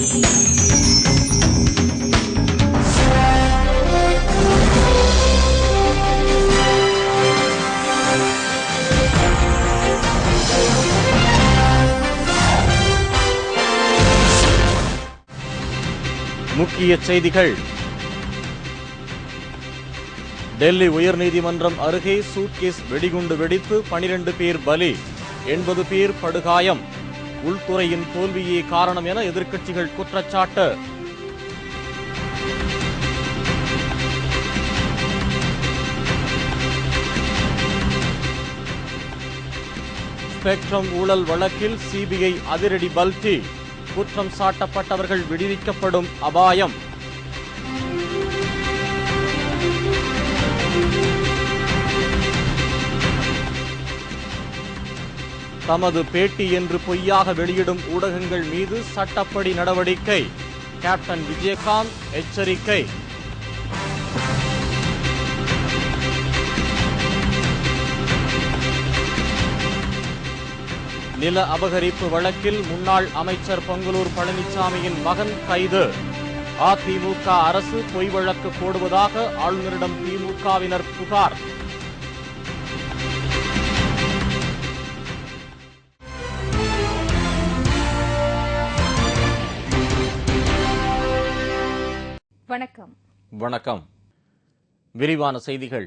முக்கிய செய்திகள். டெல்லி உயர்நீதிமன்றம் அருகே சூட்கேஸ் வெடிகுண்டு வெடித்து 12 பேர் பலி, 80 பேர் படுகாயம். உள்துறையின் தோல்வியே காரணம் என எதிர்க்கட்சிகள் குற்றச்சாட்டு. ஸ்பெக்ட்ரம் ஊழல் வழக்கில் சிபிஐ அதிரடி பல்டி, குற்றம் சாட்டப்பட்டவர்கள் விடுவிக்கப்படும் அபாயம். தமது பேட்டி என்று பொய்யாக வெளியிடும் ஊடகங்கள் மீது சட்டப்படி நடவடிக்கை, கேப்டன் விஜயகாந்த் எச்சரிக்கை. நில அபகரிப்பு வழக்கில் முன்னாள் அமைச்சர் பொங்கலூர் பழனிசாமியின் மகன் கைது. அதிமுக அரசு பொய் வழக்கு போடுவதாக ஆளுநரிடம் திமுகவினர் புகார். வணக்கம். விரிவான செய்திகள்.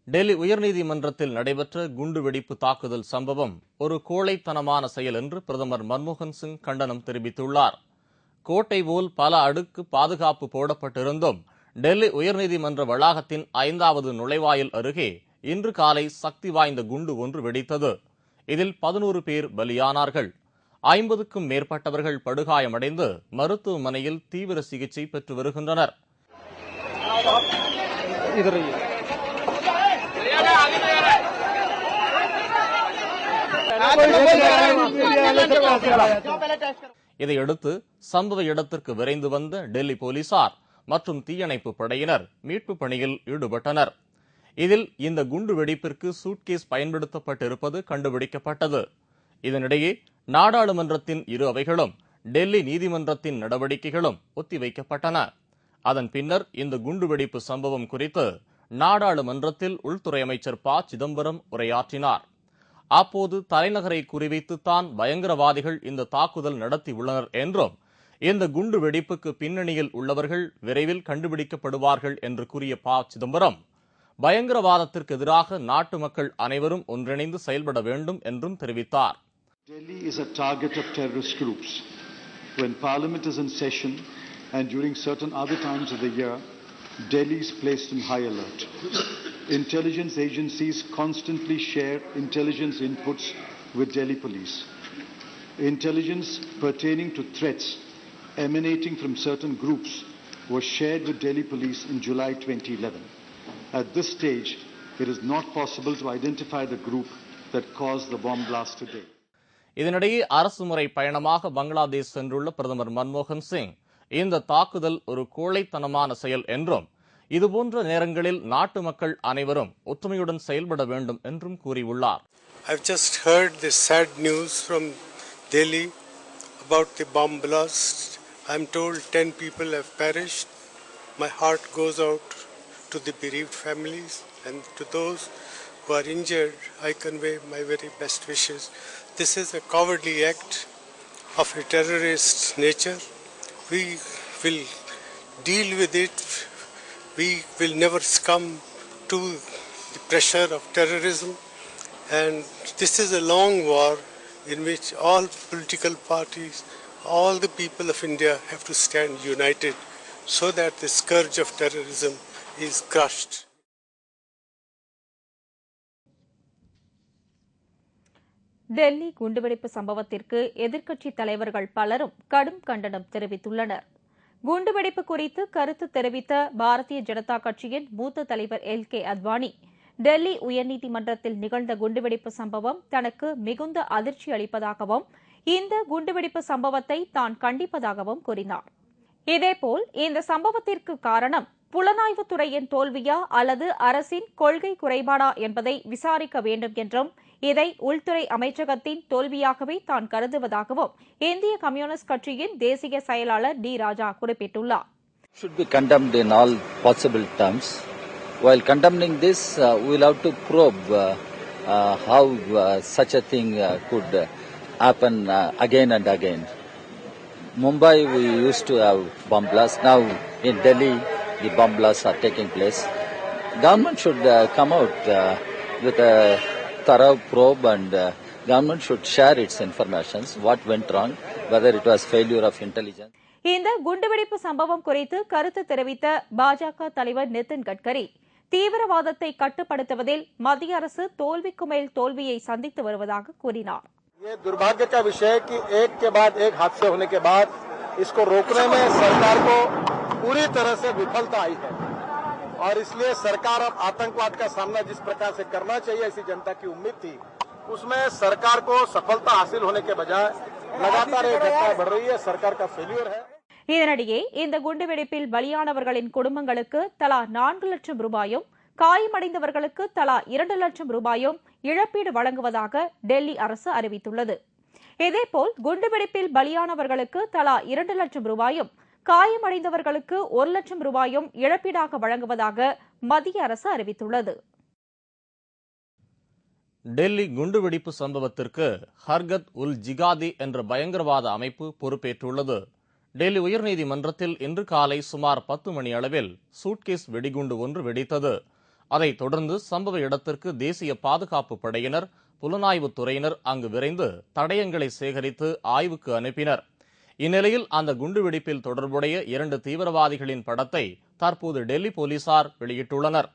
டெல்லி உயர்நீதிமன்றத்தில் நடைபெற்ற குண்டுவெடிப்பு தாக்குதல் சம்பவம் ஒரு கோழைத்தனமான செயல் என்று பிரதமர் மன்மோகன் சிங் கண்டனம் தெரிவித்துள்ளார். கோட்டை போல் பல அடுக்கு பாதுகாப்பு போடப்பட்டிருந்தும் டெல்லி உயர்நீதிமன்ற வளாகத்தின் 5வது நுழைவாயில் அருகே இன்று காலை சக்தி வாய்ந்த குண்டு ஒன்று வெடித்தது. இதில் 11 பேர் பலியானார்கள். 50க்கும் மேற்பட்டவர்கள் படுகாயமடைந்து மருத்துவமனையில் தீவிர சிகிச்சை பெற்று வருகின்றனர். இதையடுத்து சம்பவ இடத்திற்கு விரைந்து வந்த டெல்லி போலீசார் மற்றும் தீயணைப்பு படையினர் மீட்பு பணியில் ஈடுபட்டனர். இதில் இந்த குண்டு வெடிப்பிற்கு சூட்கேஸ் பயன்படுத்தப்பட்டிருப்பது கண்டுபிடிக்கப்பட்டது. இதனிடையே நாடாளுமன்றத்தின் இரு அவைகளும் டெல்லி நீதிமன்றத்தின் நடவடிக்கைகளும் ஒத்திவைக்கப்பட்டன. அதன் பின்னர் இந்த குண்டுவெடிப்பு சம்பவம் குறித்து நாடாளுமன்றத்தில் உள்துறை அமைச்சர் ப. சிதம்பரம் உரையாற்றினார். அப்போது தலைநகரை குறிவைத்துத்தான் பயங்கரவாதிகள் இந்த தாக்குதல் நடத்தியுள்ளனர் என்றும் இந்த குண்டு வெடிப்புக்கு பின்னணியில் உள்ளவர்கள் விரைவில் கண்டுபிடிக்கப்படுவார்கள் என்று கூறிய ப. சிதம்பரம் பயங்கரவாதத்திற்கு எதிராக நாட்டு மக்கள் அனைவரும் ஒன்றிணைந்து செயல்பட வேண்டும் என்றும் தெரிவித்தார். Delhi is a target of terrorist groups. When Parliament is in session and during certain other times of the year, Delhi is placed in high alert. Intelligence agencies constantly share intelligence inputs with Delhi police. Intelligence pertaining to threats emanating from certain groups was shared with Delhi police in July 2011. At this stage, it is not possible to identify the group that caused the bomb blast today. இதனிடையே அரசுமுறை பயணமாக பங்களாதேஷ் சென்றுள்ள பிரதமர் மன்மோகன் சிங் இந்த தாக்குதல் ஒரு கோழைத்தனமான செயல் என்றும் இதுபோன்ற நேரங்களில் நாட்டு மக்கள் அனைவரும் ஒற்றுமையுடன் செயல்பட வேண்டும் என்றும் கூறியுள்ளார். I've just heard this sad news from Delhi about the bomb blast. I'm told 10 people have perished. My heart goes out to the bereaved families, and to those who are injured, I convey my very best wishes. This is a cowardly act of a terrorist nature. We will deal with it. We will never succumb to the pressure of terrorism. And this is a long war in which all political parties, all the people of India have to stand united so that the scourge of terrorism is crushed. Delhi குண்டுவெடிப்பு சம்பவத்திற்கு எதிர்க்கட்சித் தலைவர்கள் பலரும் கடும் கண்டனம் தெரிவித்துள்ளனர். குண்டுவெடிப்பு குறித்து கருத்து தெரிவித்த பாரதிய ஜனதா கட்சியின் மூத்த தலைவர் எல்.கே. அத்வானி, டெல்லி உயர்நீதிமன்றத்தில் நிகழ்ந்த குண்டுவெடிப்பு சம்பவம் தனக்கு மிகுந்த அதிர்ச்சி அளிப்பதாகவும் இந்த குண்டுவெடிப்பு சம்பவத்தை தான் கண்டிப்பதாகவும் கூறினார். இதேபோல் இந்த சம்பவத்திற்கு காரணம் புலனாய்வுத்துறையின் தோல்வியா அல்லது அரசின் கொள்கை குறைபாடா என்பதை விசாரிக்க வேண்டும் என்றும் இதை உள்துறை அமைச்சகத்தின் தோல்வியாகவே தான் கருதுவதாகவும் இந்திய கம்யூனிஸ்ட் கட்சியின் தேசிய செயலாளர் டி ராஜா குறிப்பிட்டுள்ளார். Should be condemned in all possible terms. While condemning this, we will have to probe how such a thing could happen again and again. Mumbai, we used to have bomb blasts. Now in Delhi, the bomb blasts are taking place. Government should come out with a thorough probe, and government should share its information, what went wrong, whether it was failure of intelligence. இந்த குண்டுவெடிப்பு சம்பவம் குறித்து கருத்து தெரிவித்த பாஜக தலைவர் நிதின் கட்கரி, தீவிரவாதத்தை கட்டுப்படுத்துவதில் மத்திய அரசு தோல்விக்கு மேல் தோல்வியை சந்தித்து வருவதாக கூறினார். ये दुर्भाग्य का विषय है कि एक के बाद एक हादसे होने के बाद इसको रोकने में सरकार को पूरी तरह से विफलता आई है और इसलिए सरकार अब आतंकवाद का सामना जिस प्रकार से करना चाहिए ऐसी जनता की उम्मीद थी, उसमें सरकार को सफलता हासिल होने के बजाय लगातार ये घटनाएं बढ़ रही है. सरकार का फेल्यूर है. இதனிடையே இந்த குண்டுவெடிப்பில் பலியானவர்களின் குடும்பங்களுக்கு தலா 4 லட்சம் ரூபாயும், காயமடைந்தவர்களுக்கு தலா 2 லட்சம் ரூபாயும் இழப்பீடு வழங்குவதாக டெல்லி அரசு அறிவித்துள்ளது. இதேபோல் குண்டுவெடிப்பில் பலியானவர்களுக்கு தலா 2 லட்சம் ரூபாயும், காயமடைந்தவர்களுக்கு 1 லட்சம் ரூபாயும் இழப்பீடாக வழங்குவதாக மத்திய அரசு அறிவித்துள்ளது. டெல்லி குண்டுவெடிப்பு சம்பவத்திற்கு ஹர்கத் உல் ஜிகாதி என்ற பயங்கரவாத அமைப்பு பொறுப்பேற்றுள்ளது. டெல்லி உயர்நீதிமன்றத்தில் இன்று காலை சுமார் 10 மணி அளவில் சூட்கேஸ் வெடிகுண்டு ஒன்று வெடித்தது. அதைத் தொடர்ந்து சம்பவ இடத்திற்கு தேசிய பாதுகாப்பு படையினர், புலனாய்வுத் துறையினர் அங்கு விரைந்து தடயங்களை சேகரித்து ஆய்வுக்கு அனுப்பினர். இந்நிலையில் அந்த குண்டுவெடிப்பில் தொடர்புடைய 2 தீவிரவாதிகளின் படத்தை தற்போது டெல்லி போலீசார் வெளியிட்டுள்ளனர்.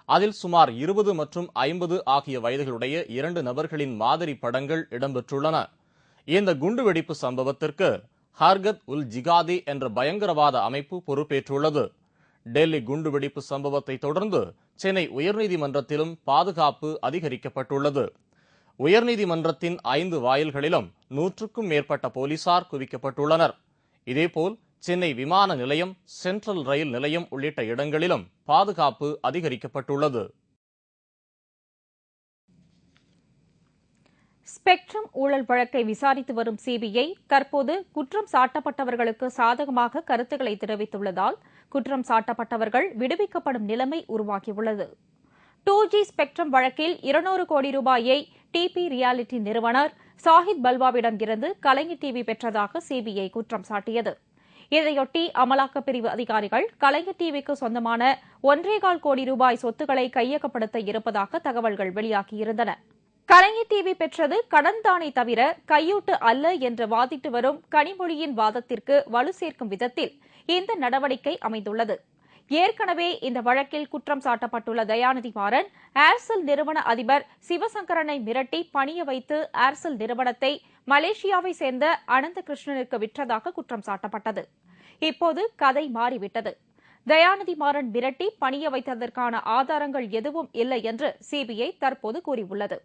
அதில் சுமார் 20 மற்றும் 50 ஆகிய வயதுகளுடைய 2 நபர்களின் மாதிரி படங்கள் இடம்பெற்றுள்ளன. இந்த குண்டுவெடிப்பு சம்பவத்திற்கு ஹர்கத் உல் ஜிகாதி என்ற பயங்கரவாத அமைப்பு பொறுப்பேற்றுள்ளது. டெல்லி குண்டுவெடிப்பு சம்பவத்தை தொடர்ந்து சென்னை உயர்நீதிமன்றத்திலும் பாதுகாப்பு அதிகரிக்கப்பட்டுள்ளது. உயர்நீதிமன்றத்தின் 5 வாயில்களிலும் 100க்கும் மேற்பட்ட போலீசார் குவிக்கப்பட்டுள்ளனர். இதேபோல் சென்னை விமான நிலையம், சென்ட்ரல் ரயில் நிலையம் உள்ளிட்ட இடங்களிலும் பாதுகாப்பு அதிகரிக்கப்பட்டுள்ளது. ஸ்பெக்ட்ரம் ஊழல் வழக்கை விசாரித்து வரும் சிபிஐ தற்போது குற்றம் சாட்டப்பட்டவர்களுக்கு சாதகமாக கருத்துக்களை தெரிவித்துள்ளதால் குற்றம் சாட்டப்பட்டவர்கள் விடுவிக்கப்படும் நிலைமை உருவாகியுள்ளது. 2G ஸ்பெக்ட்ரம் வழக்கில் 200 கோடி ரூபாயை டிபி ரியாலிட்டி நிறுவனர் சாஹித் பல்வாவிடம் இருந்து கலைஞர் டிவி பெற்றதாக சிபிஐ குற்றம் சாட்டியது. இதையொட்டி அமலாக்கப் பிரிவு அதிகாரிகள் கலைஞர் டிவிக்கு சொந்தமான 1.25 கோடி ரூபாய் சொத்துக்களை கையகப்படுத்த இருப்பதாக தகவல்கள் வெளியாகியிருந்தன. கலைஞர் டிவி பெற்றது கடன் தானே தவிர கையூட்டு அல்ல என்று வாதிட்டு வரும் கனிமொழியின் வாதத்திற்கு வலு சேர்க்கும் விதத்தில் இந்த நடவடிக்கை அமைந்துள்ளது. ஏற்கனவே இந்த வழக்கில் குற்றம் சாட்டப்பட்டுள்ள தயாநிதி மாறன் ஏர்செல் நிறுவன அதிபர் சிவசங்கரனை மிரட்டி பணிய வைத்து ஏர்செல் நிறுவனத்தை மலேசியாவை சேர்ந்த அனந்த கிருஷ்ணனுக்கு விற்றதாக குற்றம் சாட்டப்பட்டது. இப்போது கதை மாறிவிட்டது. தயாநிதி மாறன் மிரட்டி பணிய வைத்ததற்கான ஆதாரங்கள் எதுவும் இல்லை என்று சிபிஐ தற்போது கூறியுள்ளது.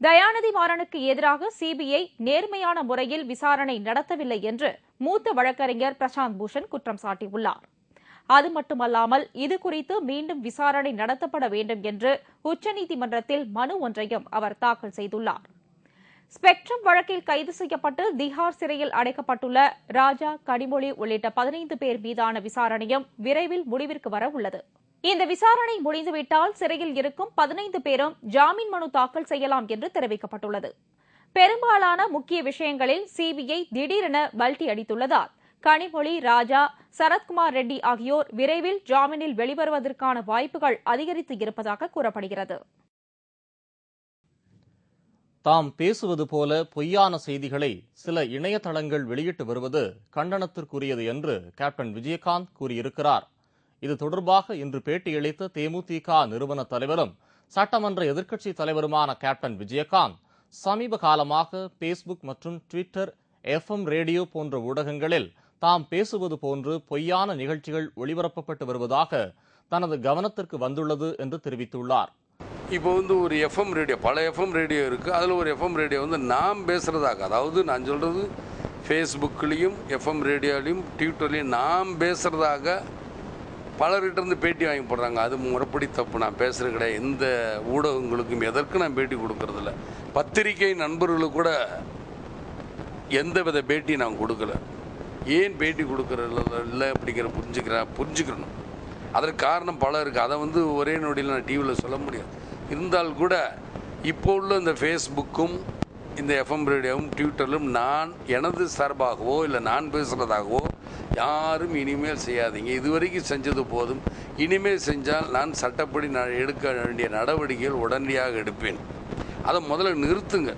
தயாநிதி மாறனுக்கு எதிராக சிபிஐ நேர்மையான முறையில் விசாரணை நடத்தவில்லை என்று மூத்த வழக்கறிஞர் பிரசாந்த் பூஷன் குற்றம் சாட்டியுள்ளார். அது மட்டுமல்லாமல் இதுகுறித்து மீண்டும் விசாரணை நடத்தப்பட வேண்டும் என்று உச்சநீதிமன்றத்தில் மனு ஒன்றையும் அவர் தாக்கல் செய்துள்ளார். ஸ்பெக்ட்ரம் வழக்கில் கைது செய்யப்பட்டு திஹார் சிறையில் அடைக்கப்பட்டுள்ள ராஜா, கனிமொழி உள்ளிட்ட 15 பேர் மீதான விசாரணையும் விரைவில் முடிவிற்கு வர உள்ளது. இந்த விசாரணை முடிந்துவிட்டால் சிறையில் இருக்கும் 15 பேரும் ஜாமீன் மனு தாக்கல் செய்யலாம் என்று தெரிவிக்கப்பட்டுள்ளது. பெரும்பாலான முக்கிய விஷயங்களில் சிபிஐ திடீரென பல்டி அடித்துள்ளதால் கனிமொழி, ராஜா, சரத்குமார் ரெட்டி ஆகியோர் விரைவில் ஜாமீனில் வெளிவருவதற்கான வாய்ப்புகள் அதிகரித்து இருப்பதாக கூறப்படுகிறது. தாம் பேசுவது போல பொய்யான செய்திகளை சில இணையதளங்கள் வெளியிட்டு வருவது கண்டனத்திற்குரியது என்று கேப்டன் விஜயகாந்த் கூறியிருக்கிறார். இது தொடர்பாக இன்று பேட்டியளித்த தேமுதிக நிறுவன தலைவரும் சட்டமன்ற எதிர்க்கட்சித் தலைவருமான கேப்டன் விஜயகாந்த் சமீப காலமாக பேஸ்புக் மற்றும் ட்விட்டர், FM ரேடியோ போன்ற ஊடகங்களில் தாம் பேசுவது போன்று பொய்யான நிகழ்ச்சிகள் ஒளிபரப்பப்பட்டு வருவதாக தனது கவனத்திற்கு வந்துள்ளது என்று தெரிவித்துள்ளார். இப்போ ஒரு FM ரேடியோ, பல FM ரேடியோ இருக்குது. அதில் ஒரு FM ரேடியோ நாம் பேசுகிறதாக, அதாவது நான் சொல்கிறது ஃபேஸ்புக்லேயும் FM ரேடியோலையும் ட்விட்டர்லேயும் நாம் பேசுகிறதாக பலர்கிட்ட இருந்து பேட்டி வாங்கி போடுறாங்க. அது முறைப்படி தப்பு. நான் பேசுகிறது கிடையாது. எந்த ஊடகங்களுக்கும் எதற்கு நான் பேட்டி கொடுக்கறதில்ல. பத்திரிகை நண்பர்களுக்கு கூட எந்த வித பேட்டி நான் கொடுக்கல. ஏன் பேட்டி கொடுக்கறது இல்லை அப்படிங்கிற புரிஞ்சுக்கிறணும். அதற்கு காரணம் பல இருக்குது. அதை ஒரே நொடியில் நான் டிவியில் சொல்ல முடியாது. இருந்தால் கூட இப்போ உள்ள இந்த ஃபேஸ்புக்கும் இந்த எஃப்எம் ரேடியோவும் ட்விட்டரிலும் நான் எனது சார்பாகவோ இல்லை நான் பேசுகிறதாகவோ யாரும் இனிமேல் செய்யாதீங்க. இதுவரைக்கும் செஞ்சது போதும். இனிமேல் செஞ்சால் நான் சட்டப்படி எடுக்க வேண்டிய நடவடிக்கைகள் உடனடியாக எடுப்பேன். அதை முதல்ல நிறுத்துங்க.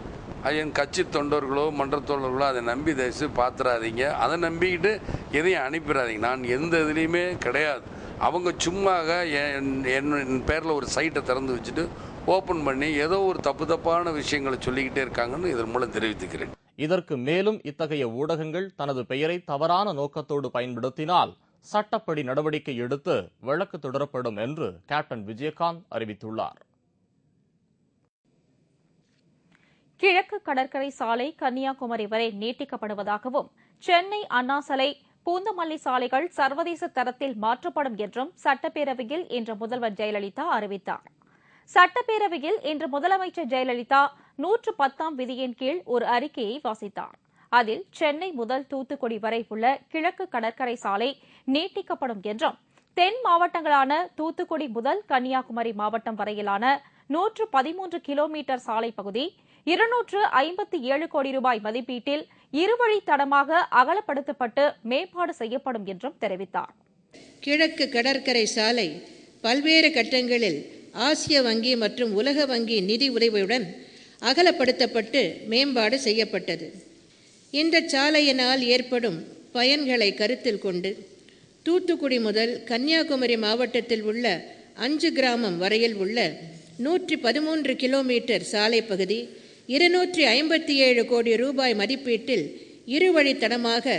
அது என் கட்சி தொண்டர்களோ மன்ற தொண்டர்களோ அதை நம்பி தயவுசு பார்த்துடாதீங்க. அதை நம்பிக்கிட்டு எதையும் அனுப்பிடாதீங்க. நான் எந்த இதுலேயுமே கிடையாது. அவங்க சும்மாக என் பேரில் ஒரு சைட்டை திறந்து வச்சுட்டு ஓப்பன் பண்ணி ஏதோ ஒரு தப்பான விஷயங்களை சொல்லிக்கிட்டே இருக்காங்கன்னு இதன் மூலம் தெரிவித்துக்கிறேன். இதற்கு மேலும் இத்தகைய ஊடகங்கள் தனது பெயரை தவறான நோக்கத்தோடு பயன்படுத்தினால் சட்டப்படி நடவடிக்கை எடுத்து வழக்கு தொடரப்படும் என்று கேப்டன் விஜயகாந்த் அறிவித்துள்ளார். கிழக்கு கடற்கரை சாலை கன்னியாகுமரி வரை நீட்டிக்கப்படுவதாகவும் சென்னை அண்ணா சாலை பூந்தமல்லி சாலைகள் சர்வதேச தரத்தில் மாற்றப்படும் என்றும் சட்டப்பேரவையில் இன்று முதல்வர் ஜெயலலிதா அறிவித்தார். சட்டப்பேரவையில் இன்று முதலமைச்சர் ஜெயலலிதா 110ஆம் விதியின் கீழ் ஒரு அறிக்கையை வாசித்தார். அதில் சென்னை முதல் தூத்துக்குடி வரை உள்ள கிழக்கு கடற்கரை சாலை நீட்டிக்கப்படும் என்றும் தென் மாவட்டங்களான தூத்துக்குடி முதல் கன்னியாகுமரி மாவட்டம் வரையிலான 113 கிலோமீட்டர் சாலை பகுதி 257 கோடி ரூபாய் மதிப்பீட்டில் இருவழி தடமாக அகலப்படுத்தப்பட்டு மேம்பாடு செய்யப்படும் என்றும் தெரிவித்தார். கிழக்கு கடற்கரை சாலை பல்வேறு கட்டங்களில் ஆசிய வங்கி மற்றும் உலக வங்கி நிதி உதவியுடன் அகலப்படுத்தப்பட்டு மேம்பாடு செய்யப்பட்டது. இந்த சாலையினால் ஏற்படும் பயன்களை கருத்தில் கொண்டு தூத்துக்குடி முதல் கன்னியாகுமரி மாவட்டத்தில் உள்ள 5 கிராமம் வரையில் உள்ள 113 கிலோமீட்டர் சாலை பகுதி 257 கோடி ரூபாய் மதிப்பீட்டில் இருவழித்தடமாக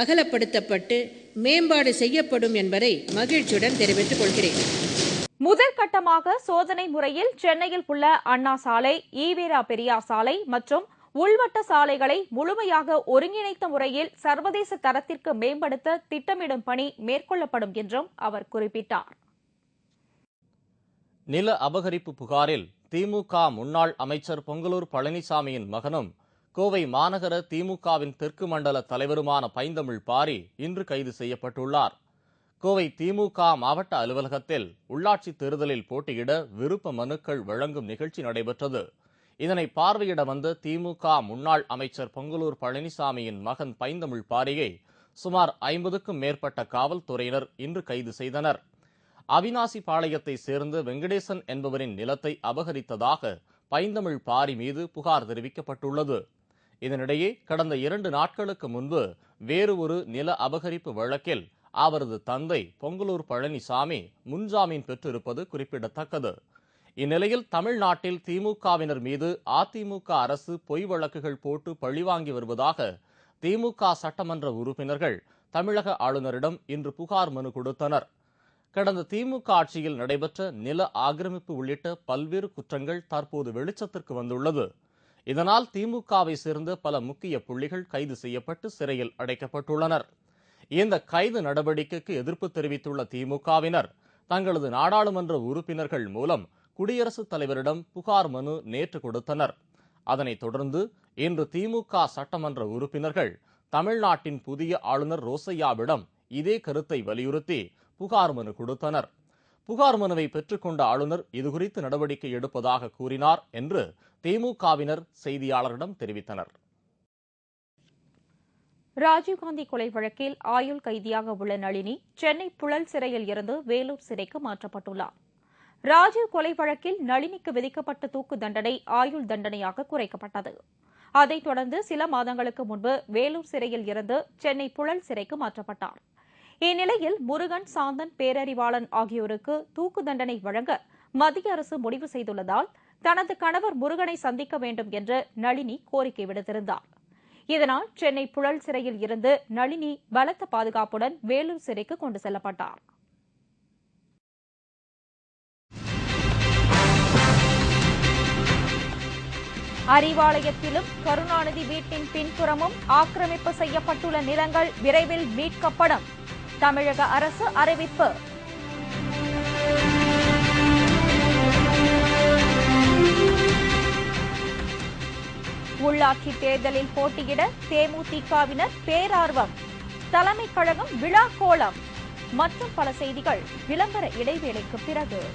அகலப்படுத்தப்பட்டு மேம்பாடு செய்யப்படும் என்பதை மகிழ்ச்சியுடன் தெரிவித்துக் கொள்கிறேன். முதற்கட்டமாக சோதனை முறையில் சென்னையில் உள்ள அண்ணா சாலை, ஈவேரா பெரியார் சாலை மற்றும் உள்வட்ட சாலைகளை முழுமையாக ஒருங்கிணைத்த முறையில் சர்வதேச தரத்திற்கு மேம்படுத்த திட்டமிடும் பணி மேற்கொள்ளப்படும் என்றும் அவர் குறிப்பிட்டார். நில அபகரிப்பு புகாரில் திமுக முன்னாள் அமைச்சர் பொங்கலூர் பழனிசாமியின் மகனும் கோவை மாநகர திமுகவின் தெற்கு மண்டல தலைவருமான பைந்தமிழ் பாரி இன்று கைது செய்யப்பட்டுள்ளார். கோவை திமுக மாவட்ட அலுவலகத்தில் உள்ளாட்சி தேர்தலில் போட்டியிட விருப்ப மனுக்கள் வழங்கும் நிகழ்ச்சி நடைபெற்றது. இதனை பார்வையிட வந்த திமுக முன்னாள் அமைச்சர் பொங்கலூர் பழனிசாமியின் மகன் பைந்தமிழ் பாரியை சுமார் 50க்கும் மேற்பட்ட காவல்துறையினர் இன்று கைது செய்தனர். அவினாசி பாளையத்தை சேர்ந்த வெங்கடேசன் என்பவரின் நிலத்தை அபகரித்ததாக பைந்தமிழ் பாரி மீது புகார் தெரிவிக்கப்பட்டுள்ளது. இதனிடையே கடந்த 2 நாட்களுக்கு முன்பு வேறு ஒரு நில அபகரிப்பு வழக்கில் அவரது தந்தை பொங்கலூர் பழனிசாமி முன்ஜாமீன் பெற்றிருப்பது குறிப்பிடத்தக்கது. இந்நிலையில் தமிழ்நாட்டில் திமுகவினர் மீது அதிமுக அரசு பொய் வழக்குகள் போட்டு பழிவாங்கி வருவதாக திமுக சட்டமன்ற உறுப்பினர்கள் தமிழக ஆளுநரிடம் இன்று புகார் மனு கொடுத்தனர். கடந்த திமுக ஆட்சியில் நடைபெற்ற நில ஆக்கிரமிப்பு உள்ளிட்ட பல்வேறு குற்றங்கள் தற்போது வெளிச்சத்திற்கு வந்துள்ளது. இதனால் திமுகவை சேர்ந்த பல முக்கிய புள்ளிகள் கைது செய்யப்பட்டு சிறையில் அடைக்கப்பட்டுள்ளனர். இந்த கைது நடவடிக்கைக்கு எதிர்ப்பு தெரிவித்துள்ள திமுகவினர் தங்களது நாடாளுமன்ற உறுப்பினர்கள் மூலம் குடியரசுத் தலைவரிடம் புகார் மனு நேற்று கொடுத்தனர். அதனைத் தொடர்ந்து இன்று திமுக சட்டமன்ற உறுப்பினர்கள் தமிழ்நாட்டின் புதிய ஆளுநர் ரோசையாவிடம் இதே கருத்தை வலியுறுத்தி புகார் மனு கொடுத்தனர். புகார் மனுவை பெற்றுக்கொண்ட ஆளுநர் இதுகுறித்து நடவடிக்கை எடுப்பதாக கூறினார் என்று திமுகவினர் செய்தியாளரிடம் தெரிவித்தனர். ராஜீவ்காந்தி கொலை வழக்கில் ஆயுள் கைதியாக உள்ள நளினி சென்னை புழல் சிறையில் இருந்து வேலூர் சிறைக்கு மாற்றப்பட்டுள்ளார். ராஜீவ் கொலை வழக்கில் நளினிக்கு விதிக்கப்பட்ட தூக்கு தண்டனை ஆயுள் தண்டனையாக குறைக்கப்பட்டது. அதைத் தொடர்ந்து சில மாதங்களுக்கு முன்பு வேலூர் சிறையில் இருந்து சென்னை புழல் சிறைக்கு மாற்றப்பட்டார். இந்நிலையில் முருகன், சாந்தன், பேரறிவாளன் ஆகியோருக்கு தூக்கு தண்டனை வழங்க மத்திய அரசு முடிவு செய்துள்ளதால் தனது கணவர் முருகனை சந்திக்க வேண்டும் என்று நளினி கோரிக்கை விடுத்திருந்தார். இதனால் சென்னை புழல் சிறையில் இருந்து நளினி பலத்த பாதுகாப்புடன் வேலூர் சிறைக்கு கொண்டு செல்லப்பட்டார். அறிவாலயத்திலும் கருணாநிதி வீட்டின் பின்புறமும் ஆக்கிரமிப்பு செய்யப்பட்டுள்ள நிலங்கள் விரைவில் மீட்கப்படும். தமிழக அரசு அறிவிப்பு. உள்ளாட்சி தேர்தலில் போட்டியிட தேமுதிகவினர் பேரார்வம், தலைமைக் கழகம் விழா கோலம் மற்றும் பல செய்திகள் விளம்பர இடைவேளைக்கு பிறகு.